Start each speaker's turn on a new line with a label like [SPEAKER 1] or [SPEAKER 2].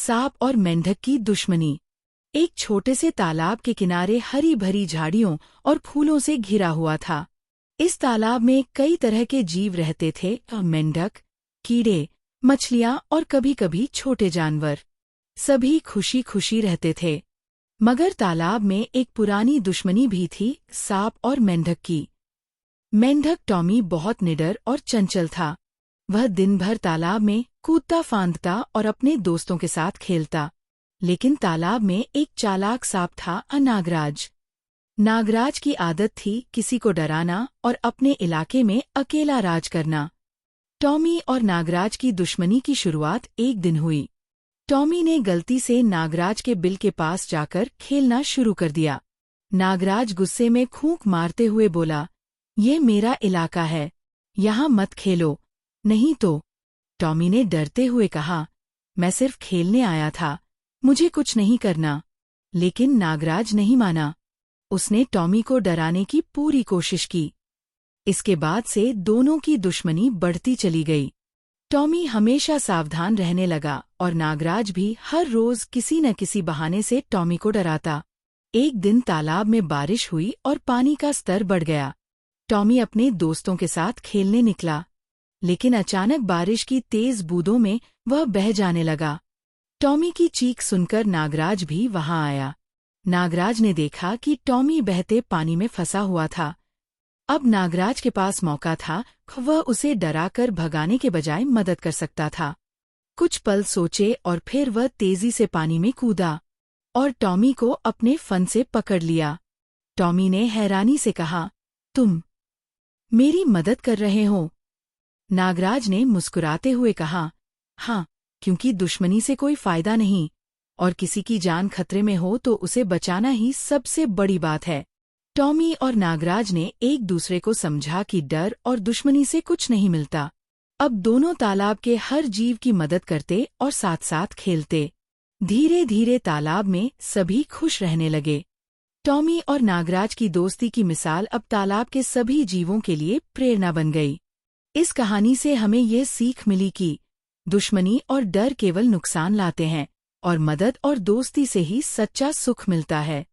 [SPEAKER 1] सांप और मेंढक की दुश्मनी। एक छोटे से तालाब के किनारे हरी भरी झाड़ियों और फूलों से घिरा हुआ था। इस तालाब में कई तरह के जीव रहते थे, मेंढक, कीड़े, मछलियां और कभी-कभी छोटे जानवर। सभी खुशी खुशी रहते थे। मगर तालाब में एक पुरानी दुश्मनी भी थी, सांप और मेंढक की। मेंढक टॉमी बहुत निडर और चंचल था। वह दिन भर तालाब में कूदता फांदता और अपने दोस्तों के साथ खेलता। लेकिन तालाब में एक चालाक सांप था, नागराज। नागराज की आदत थी किसी को डराना और अपने इलाके में अकेला राज करना। टॉमी और नागराज की दुश्मनी की शुरुआत एक दिन हुई। टॉमी ने गलती से नागराज के बिल के पास जाकर खेलना शुरू कर दिया। नागराज गुस्से में खूंक मारते हुए बोला, "ये मेरा इलाका है, यहाँ मत खेलो, नहीं तो।" टॉमी ने डरते हुए कहा, "मैं सिर्फ खेलने आया था, मुझे कुछ नहीं करना।" लेकिन नागराज नहीं माना। उसने टॉमी को डराने की पूरी कोशिश की। इसके बाद से दोनों की दुश्मनी बढ़ती चली गई। टॉमी हमेशा सावधान रहने लगा और नागराज भी हर रोज किसी न किसी बहाने से टॉमी को डराता। एक दिन तालाब में बारिश हुई और पानी का स्तर बढ़ गया। टॉमी अपने दोस्तों के साथ खेलने निकला, लेकिन अचानक बारिश की तेज बूंदों में वह बह जाने लगा। टॉमी की चीख सुनकर नागराज भी वहां आया। नागराज ने देखा कि टॉमी बहते पानी में फंसा हुआ था। अब नागराज के पास मौका था, वह उसे डराकर भगाने के बजाय मदद कर सकता था। कुछ पल सोचे और फिर वह तेजी से पानी में कूदा और टॉमी को अपने फन से पकड़ लिया। टॉमी ने हैरानी से कहा, "तुम मेरी मदद कर रहे हो?" नागराज ने मुस्कुराते हुए कहा, "हाँ, क्योंकि दुश्मनी से कोई फायदा नहीं, और किसी की जान खतरे में हो तो उसे बचाना ही सबसे बड़ी बात है।" टॉमी और नागराज ने एक दूसरे को समझा कि डर और दुश्मनी से कुछ नहीं मिलता। अब दोनों तालाब के हर जीव की मदद करते और साथ साथ खेलते। धीरे धीरे तालाब में सभी खुश रहने लगे। टॉमी और नागराज की दोस्ती की मिसाल अब तालाब के सभी जीवों के लिए प्रेरणा बन गई। इस कहानी से हमें यह सीख मिली कि दुश्मनी और डर केवल नुकसान लाते हैं, और मदद और दोस्ती से ही सच्चा सुख मिलता है।